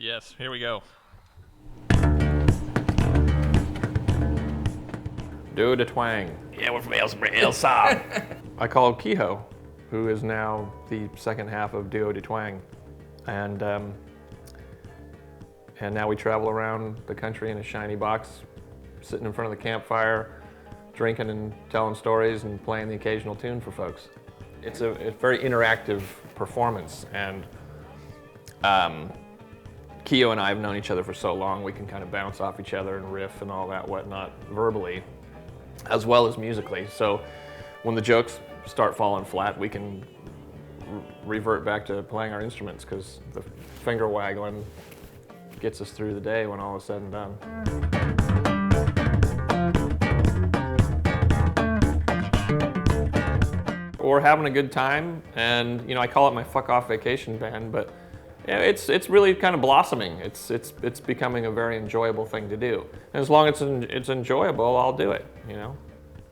Yes, here we go. Do the twang. Yeah, we're from El Saab. I called Kehoe, who is now the second half of Duo de Twang. And now we travel around the country in a shiny box, sitting in front of the campfire, drinking and telling stories and playing the occasional tune for folks. It's a very interactive performance, and Kehoe and I have known each other for so long, we can kind of bounce off each other and riff and all that whatnot verbally, as well as musically. So when the jokes start falling flat, we can revert back to playing our instruments, because the finger waggling gets us through the day when all is said and done. We're having a good time, and I call it my fuck off vacation band, but it's really kind of blossoming. It's becoming a very enjoyable thing to do. And as long as it's enjoyable, I'll do it.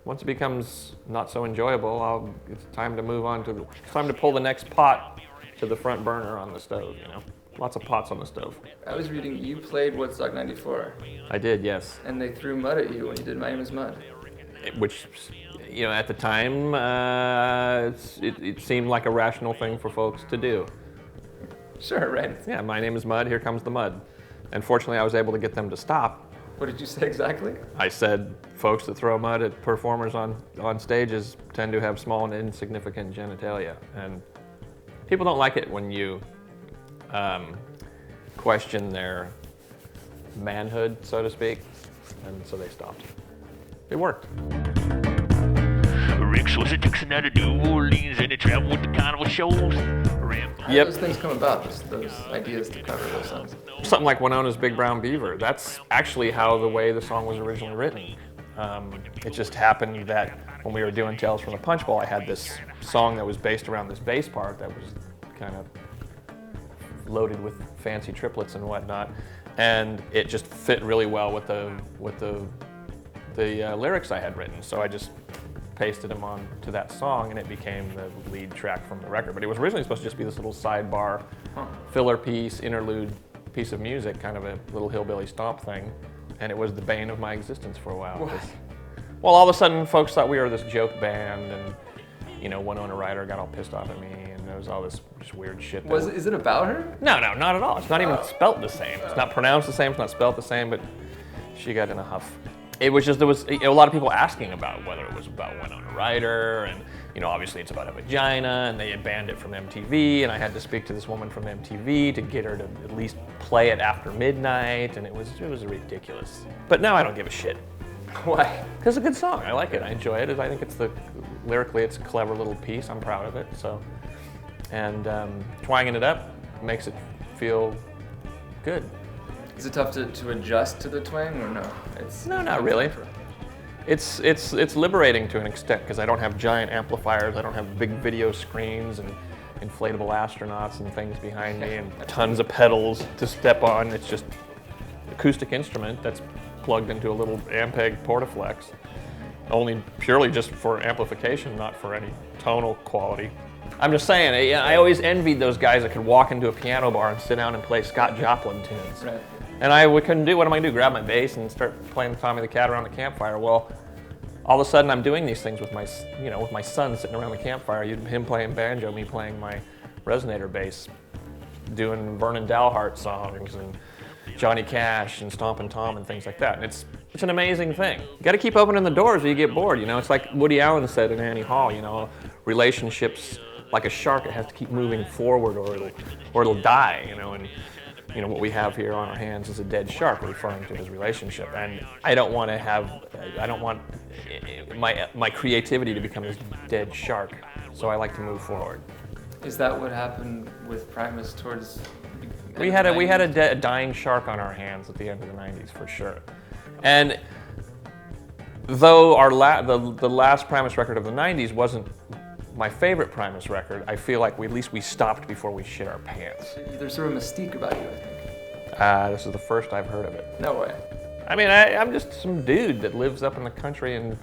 Once it becomes not so enjoyable, it's time to move on to. It's time to pull the next pot to the front burner on the stove. Lots of pots on the stove. I was reading you played Woodstock '94. I did, yes. And they threw mud at you when you did My Name Is Mud. Which, at the time, it seemed like a rational thing for folks to do. Sure, right. Yeah, My Name Is Mud, here comes the mud. And fortunately, I was able to get them to stop. What did you say exactly? I said, folks that throw mud at performers on stages tend to have small and insignificant genitalia. And people don't like it when you question their manhood, so to speak. And so they stopped. It worked. Rex was a Texan out of New Orleans, and he traveled with the carnival shows. How do those things come about, just those ideas to cover those songs? Something like Winona's Big Brown Beaver. That's actually how the way the song was originally written. It just happened that when we were doing Tales from the Punch Bowl, I had this song that was based around this bass part that was kind of loaded with fancy triplets and whatnot, and it just fit really well with the lyrics I had written. So I just pasted them on to that song, and it became the lead track from the record. But it was originally supposed to just be this little sidebar, filler piece, interlude piece of music, kind of a little hillbilly stomp thing. And it was the bane of my existence for a while. Well, all of a sudden, folks thought we were this joke band, and Winona Ryder got all pissed off at me, and there was all this just weird shit. Is it about her? No, not at all. It's not even spelt the same. It's not pronounced the same. It's not spelt the same. But she got in a huff. It was just, there was a lot of people asking about whether it was about Winona Ryder, and obviously it's about a vagina, and they had banned it from MTV, and I had to speak to this woman from MTV to get her to at least play it after midnight, and it was ridiculous. But now I don't give a shit. Why? Because it's a good song. I like it. I enjoy it. I think lyrically it's a clever little piece. I'm proud of it. So, and twanging it up makes it feel good. Is it tough to adjust to the twang, or no? No, not really. It's liberating to an extent, because I don't have giant amplifiers. I don't have big video screens and inflatable astronauts and things behind me and tons of pedals to step on. It's just an acoustic instrument that's plugged into a little Ampeg Portaflex, only purely just for amplification, not for any tonal quality. I'm just saying, I always envied those guys that could walk into a piano bar and sit down and play Scott Joplin tunes. Right. And I couldn't do. What am I gonna do? Grab my bass and start playing Tommy the Cat around the campfire? Well, all of a sudden I'm doing these things with my son sitting around the campfire. Him playing banjo, me playing my resonator bass, doing Vernon Dalhart songs and Johnny Cash and Stompin' Tom and things like that. And it's an amazing thing. You got to keep opening the doors or you get bored. It's like Woody Allen said in Annie Hall. Relationships like a shark. It has to keep moving forward or it'll die. And what we have here on our hands is a dead shark, referring to his relationship. And I don't want my creativity to become this dead shark. So I like to move forward. Is that what happened with Primus towards? We had a dying shark on our hands at the end of the '90s for sure. And though the last Primus record of the '90s wasn't my favorite Primus record, I feel like at least we stopped before we shit our pants. There's sort of mystique about you, I think. This is the first I've heard of it. No way. I mean, I'm just some dude that lives up in the country and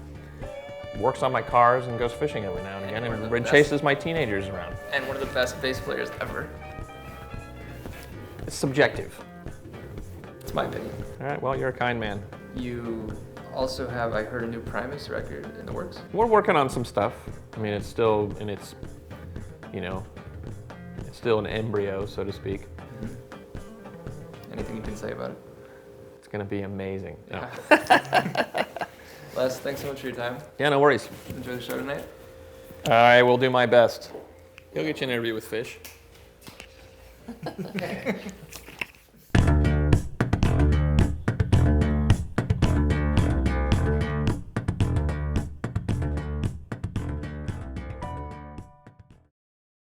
works on my cars and goes fishing every now and again and chases my teenagers around. And one of the best bass players ever. It's subjective. That's my opinion. All right, well, you're a kind man. You also have, I heard, a new Primus record in the works. We're working on some stuff. I mean, it's still in its, you know, it's still an embryo, so to speak. Anything you can say about it? It's gonna be amazing. No. Les, thanks so much for your time. Yeah, no worries. Enjoy the show tonight. I will do my best. He'll get you an interview with Fish.